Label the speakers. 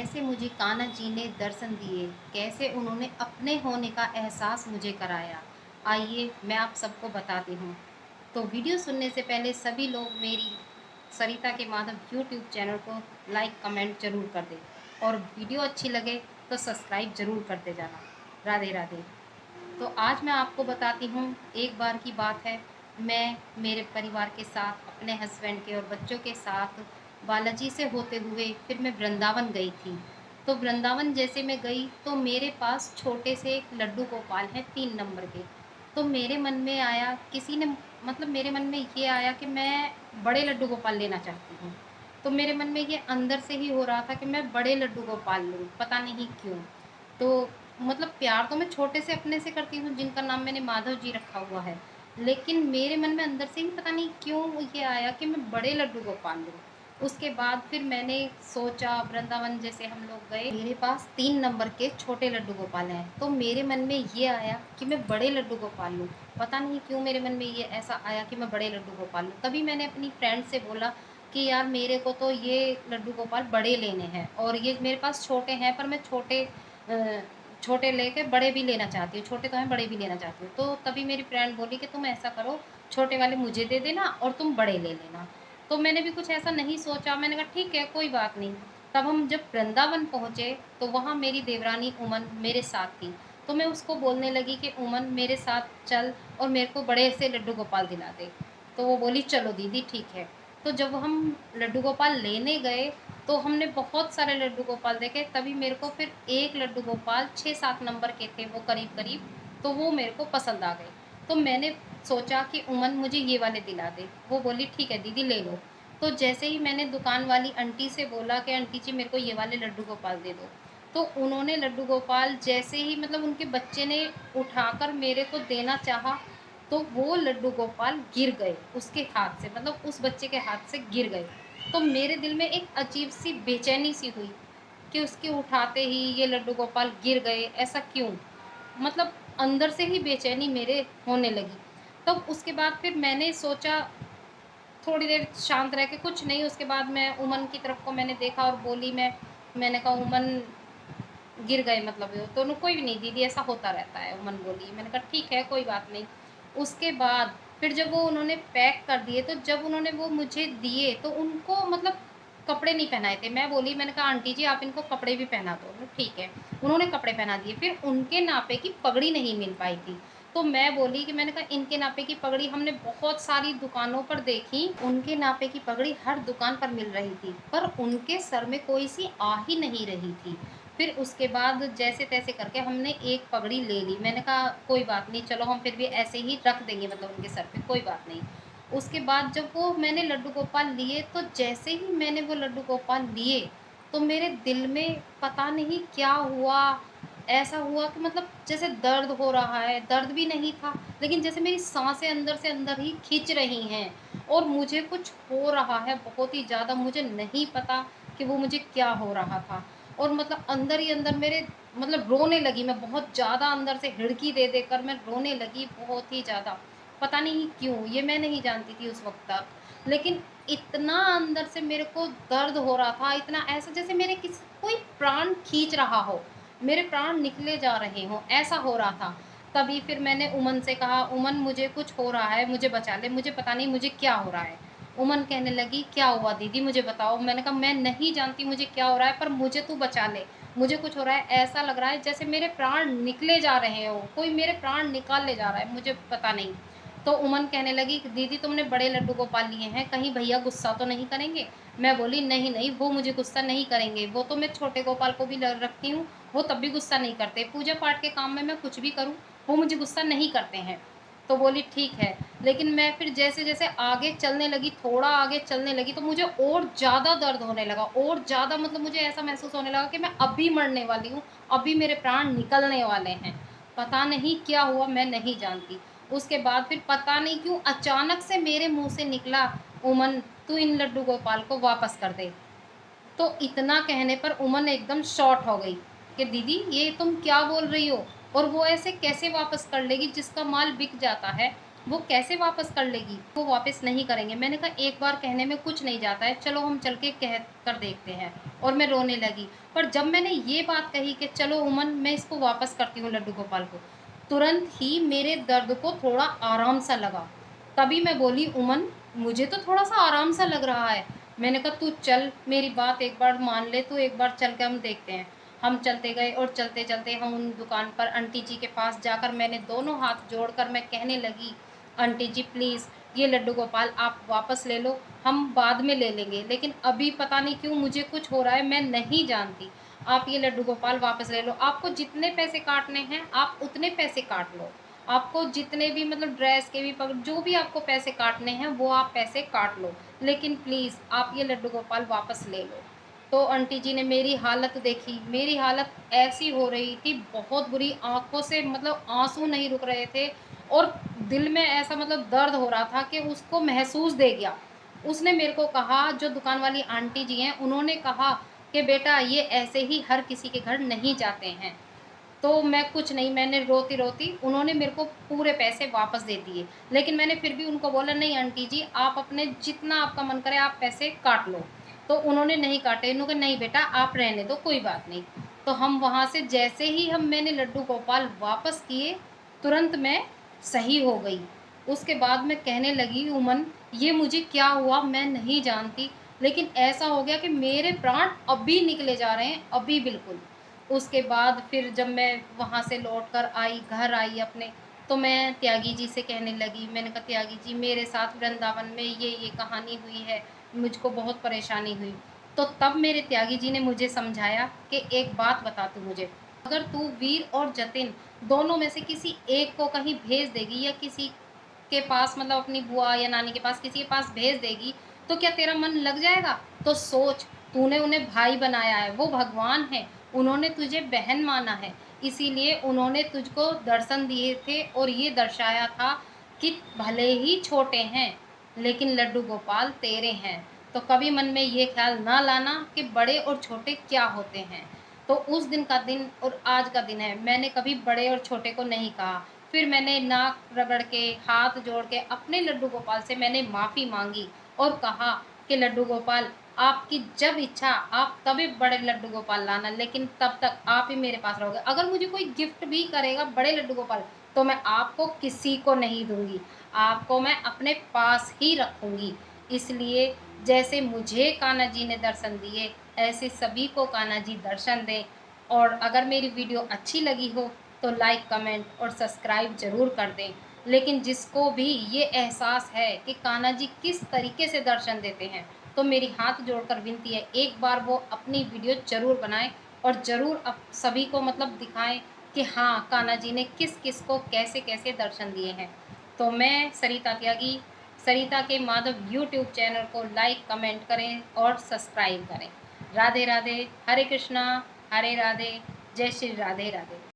Speaker 1: कैसे मुझे कान्हा जी ने दर्शन दिए, कैसे उन्होंने अपने होने का एहसास मुझे कराया। आइए मैं आप सबको बताती हूँ। तो वीडियो सुनने से पहले सभी लोग मेरी सरिता के माधव यूट्यूब चैनल को लाइक कमेंट ज़रूर कर दें और वीडियो अच्छी लगे तो सब्सक्राइब ज़रूर करते जाना। राधे राधे। तो आज मैं आपको बताती हूँ, एक बार की बात है, मैं मेरे परिवार के साथ, अपने हस्बैंड के और बच्चों के साथ बालाजी से होते हुए फिर मैं वृंदावन गई थी। तो वृंदावन जैसे मैं गई तो मेरे पास छोटे से एक लड्डू गोपाल हैं 3 नंबर के। तो मेरे मन में आया, किसी ने मतलब मेरे मन में ये आया कि मैं बड़े लड्डू गोपाल लेना चाहती हूँ। तो मेरे मन में ये अंदर से ही हो रहा था कि मैं बड़े लड्डू गोपाल लूँ, पता नहीं क्यों। तो मतलब प्यार तो मैं छोटे से अपने से करती हूँ जिनका नाम मैंने माधव जी रखा हुआ है। लेकिन मेरे मन में अंदर से ही पता नहीं क्यों ये आया कि मैं बड़े लड्डू गोपाल लूँ। उसके बाद फिर मैंने सोचा, वृंदावन जैसे हम लोग गए, मेरे पास 3 नंबर के छोटे लड्डू गोपाल हैं। तो मेरे मन में ये आया कि मैं बड़े लड्डू गोपाल लूँ। पता नहीं क्यों मेरे मन में ये ऐसा आया कि मैं बड़े लड्डू गोपाल लूँ। तभी मैंने अपनी फ्रेंड से बोला कि यार मेरे को तो ये लड्डू गोपाल बड़े लेने हैं और ये मेरे पास छोटे हैं, पर मैं छोटे लेके बड़े भी लेना चाहती हूँ। छोटे तो हैं, बड़े भी लेना चाहती हूँ। तो तभी मेरी फ्रेंड बोली कि तुम ऐसा करो, छोटे वाले मुझे दे देना और तुम बड़े ले लेना। तो मैंने भी कुछ ऐसा नहीं सोचा, मैंने कहा ठीक है कोई बात नहीं। तब हम जब वृंदावन पहुँचे तो वहाँ मेरी देवरानी उमन मेरे साथ थी। तो मैं उसको बोलने लगी कि उमन मेरे साथ चल और मेरे को बड़े से लड्डू गोपाल दिला दे। तो वो बोली चलो दीदी ठीक है। तो जब हम लड्डू गोपाल लेने गए तो हमने बहुत सारे लड्डू गोपाल देखे, तभी मेरे को फिर एक लड्डू गोपाल 6-7 नंबर के थे वो करीब-करीब, तो वो मेरे को पसंद आ गए। तो मैंने सोचा कि उमन मुझे ये वाले दिला दे। वो बोली ठीक है दीदी ले लो। तो जैसे ही मैंने दुकान वाली आंटी से बोला कि आंटी जी मेरे को ये वाले लड्डू गोपाल दे दो, तो उन्होंने लड्डू गोपाल जैसे ही मतलब उनके बच्चे ने उठाकर मेरे को देना चाहा, तो वो लड्डू गोपाल गिर गए उसके हाथ से, मतलब उस बच्चे के हाथ से गिर गए। तो मेरे दिल में एक अजीब-सी बेचैनी सी हुई कि उसके उठाते ही ये लड्डू गोपाल गिर गए, ऐसा क्यों? मतलब अंदर से ही बेचैनी मेरे होने लगी। तब उसके बाद फिर मैंने सोचा, थोड़ी देर शांत रह के, कुछ नहीं, उसके बाद मैं उमन की तरफ को मैंने देखा और बोली मैंने कहा उमन गिर गए मतलब तो कोई भी नहीं दीदी ऐसा होता रहता है, उमन बोली। मैंने कहा ठीक है कोई बात नहीं। उसके बाद फिर जब वो उन्होंने पैक कर दिए, तो जब उन्होंने वो मुझे दिए तो उनको मतलब कपड़े नहीं पहनाए थे। मैं बोली, मैंने कहा आंटी जी आप इनको कपड़े भी पहना दो। बोले, ठीक है। उन्होंने कपड़े पहना दिए। फिर उनके नापे की पगड़ी नहीं मिल पाई थी। तो मैं बोली कि मैंने कहा इनके नापे की पगड़ी हमने बहुत सारी दुकानों पर देखी, उनके नापे की पगड़ी हर दुकान पर मिल रही थी, पर उनके सर में कोई सी आ ही नहीं रही थी। फिर उसके बाद जैसे-तैसे करके हमने एक पगड़ी ले ली। मैंने कहा कोई बात नहीं, चलो हम फिर भी ऐसे ही रख देंगे मतलब उनके सर पे, कोई बात नहीं। उसके बाद जब वो मैंने लड्डू गोपाल लिए, तो जैसे ही मैंने वो लड्डू गोपाल लिए, तो मेरे दिल में पता नहीं क्या हुआ, ऐसा हुआ कि मतलब जैसे दर्द हो रहा है, दर्द भी नहीं था, लेकिन जैसे मेरी साँसें अंदर से अंदर ही खींच रही हैं और मुझे कुछ हो रहा है बहुत ही ज़्यादा, मुझे नहीं पता कि वो मुझे क्या हो रहा था। और मतलब अंदर ही अंदर मेरे मतलब रोने लगी मैं, बहुत ज़्यादा अंदर से हिड़की दे देकर मैं रोने लगी बहुत ही ज़्यादा। पता नहीं क्यों, ये मैं नहीं जानती थी उस वक़्त तक। लेकिन इतना अंदर से मेरे को दर्द हो रहा था, इतना ऐसा जैसे मेरे कोई प्राण खींच रहा हो, मेरे प्राण निकले जा रहे हों, ऐसा हो रहा था। तभी फिर मैंने उमन से कहा, "उमन मुझे कुछ हो रहा है, मुझे बचा ले, मुझे पता नहीं मुझे क्या हो रहा है।" उमन कहने लगी, "क्या हुआ दीदी मुझे बताओ।" मैंने कहा, "मैं नहीं जानती मुझे क्या हो रहा है, पर मुझे तू बचा ले। मुझे कुछ हो रहा है, ऐसा लग रहा है जैसे मेरे प्राण निकले जा रहे हों, कोई मेरे प्राण निकाल ले जा रहा है, मुझे पता नहीं।" तो उमन कहने लगी, "दीदी तुमने बड़े लड्डू गोपाल लिए हैं, कहीं भैया गुस्सा तो नहीं करेंगे?" मैं बोली, "नहीं, नहीं, वो मुझे गुस्सा नहीं करेंगे, वो तो मैं छोटे गोपाल को भी ल रखती हूँ, वो तब भी गुस्सा नहीं करते। पूजा-पाठ के काम में मैं कुछ भी करूँ, वो मुझे गुस्सा नहीं करते हैं।" तो बोली, "ठीक है।" लेकिन मैं फिर जैसे-जैसे आगे चलने लगी, थोड़ा आगे चलने लगी, तो मुझे और ज़्यादा दर्द होने लगा, और ज़्यादा मतलब मुझे ऐसा महसूस होने लगा कि मैं अभी मरने वाली हूँ, अभी मेरे प्राण निकलने वाले हैं। पता नहीं क्या हुआ, मैं नहीं जानती। उसके बाद फिर पता नहीं क्यों अचानक से मेरे मुँह से निकला, "उमन, तू इन लड्डू गोपाल को वापस कर दे।" तो इतना कहने पर उमन एकदम शॉर्ट हो गई कि दीदी ये तुम क्या बोल रही हो, और वो ऐसे कैसे वापस कर लेगी जिसका माल बिक जाता है, वो कैसे वापस कर लेगी? वो वापस नहीं करेंगे। मैंने कहा एक बार कहने में कुछ नहीं जाता है, चलो हम चल के कह कर देखते हैं। और मैं रोने लगी। पर जब मैंने ये बात कही कि चलो उमन मैं इसको वापस करती हूँ लड्डू गोपाल को, तुरंत ही मेरे दर्द को थोड़ा आराम सा लगा। तभी मैं बोली उमन मुझे तो थोड़ा सा आराम सा लग रहा है। मैंने कहा तू चल मेरी बात एक बार मान ले, तू एक बार चल के हम देखते हैं। हम चलते गए और चलते चलते हम उन दुकान पर आंटी जी के पास जाकर मैंने दोनों हाथ जोड़कर मैं कहने लगी, आंटी जी प्लीज़ ये लड्डू गोपाल आप वापस ले लो, हम बाद में ले लेंगे, लेकिन अभी पता नहीं क्यों मुझे कुछ हो रहा है, मैं नहीं जानती। आप ये लड्डू गोपाल वापस ले लो, आपको जितने पैसे काटने हैं आप उतने पैसे काट लो। आपको जितने भी मतलब ड्रेस के भी जो भी आपको पैसे काटने हैं वो आप पैसे काट लो, लेकिन प्लीज़ आप ये लड्डू गोपाल वापस ले लो। तो आंटी जी ने मेरी हालत देखी, मेरी हालत ऐसी हो रही थी बहुत बुरी, आँखों से मतलब आँसू नहीं रुक रहे थे और दिल में ऐसा मतलब दर्द हो रहा था कि उसको महसूस दे गया। उसने मेरे को कहा, जो दुकान वाली आंटी जी हैं, उन्होंने कहा कि बेटा ये ऐसे ही हर किसी के घर नहीं जाते हैं। तो मैं कुछ नहीं, मैंने रोती-रोती उन्होंने मेरे को पूरे पैसे वापस दे दिए। लेकिन मैंने फिर भी उनको बोला नहीं आंटी जी आप अपने जितना आपका मन करे आप पैसे काट लो। तो उन्होंने नहीं काटे, उन्होंने कहा नहीं बेटा आप रहने दो कोई बात नहीं। तो हम वहाँ से जैसे ही मैंने लड्डू गोपाल वापस किए, तुरंत मैं सही हो गई। उसके बाद मैं कहने लगी उमन ये मुझे क्या हुआ मैं नहीं जानती, लेकिन ऐसा हो गया कि मेरे प्राण अभी निकले जा रहे हैं, अभी बिल्कुल। उसके बाद फिर जब मैं वहाँ से लौट कर आई, घर आई अपने, तो मैं त्यागी जी से कहने लगी, मैंने कहा त्यागी जी मेरे साथ वृंदावन में ये कहानी हुई है, मुझको बहुत परेशानी हुई। तो तब मेरे त्यागी जी ने मुझे समझाया कि एक बात बता तू मुझे, अगर तू वीर और जतिन दोनों में से किसी एक को कहीं भेज देगी या किसी के पास मतलब अपनी बुआ या नानी के पास किसी के पास भेज देगी, तो क्या तेरा मन लग जाएगा? तो सोच, तूने उन्हें भाई बनाया है, वो भगवान हैं, उन्होंने तुझे बहन माना है, इसीलिए उन्होंने तुझको दर्शन दिए थे और ये दर्शाया था कि भले ही छोटे हैं, लेकिन लड्डू गोपाल तेरे हैं। तो कभी मन में ये ख़्याल ना लाना कि बड़े और छोटे क्या होते हैं। तो उस दिन का दिन और आज का दिन है, मैंने कभी बड़े और छोटे को नहीं कहा। फिर मैंने नाक रगड़ के, हाथ जोड़ के अपने लड्डू गोपाल से मैंने माफ़ी माँगी और कहा कि लड्डू गोपाल आपकी जब इच्छा आप तभी बड़े लड्डू गोपाल लाना, लेकिन तब तक आप ही मेरे पास रहोगे। अगर मुझे कोई गिफ्ट भी करेगा बड़े लड्डू गोपाल, तो मैं आपको किसी को नहीं दूँगी, आपको मैं अपने पास ही रखूँगी। इसलिए जैसे मुझे कान्हा जी ने दर्शन दिए, ऐसे सभी को कान्हा जी दर्शन दें। और अगर मेरी वीडियो अच्छी लगी हो तो लाइक, कमेंट और सब्सक्राइब ज़रूर कर दें। लेकिन जिसको भी ये एहसास है कि कान्हा जी किस तरीके से दर्शन देते हैं, तो मेरी हाथ जोड़कर विनती है एक बार वो अपनी वीडियो ज़रूर बनाएँ और ज़रूर सभी को मतलब दिखाएँ कि हाँ, कान्हा जी ने किस-किस को कैसे-कैसे दर्शन दिए हैं। तो मैं सरिता त्यागी, सरिता के माधव यूट्यूब चैनल को लाइक, कमेंट करें और सब्सक्राइब करें। राधे राधे, हरे कृष्णा, हरे राधे, जय श्री राधे राधे।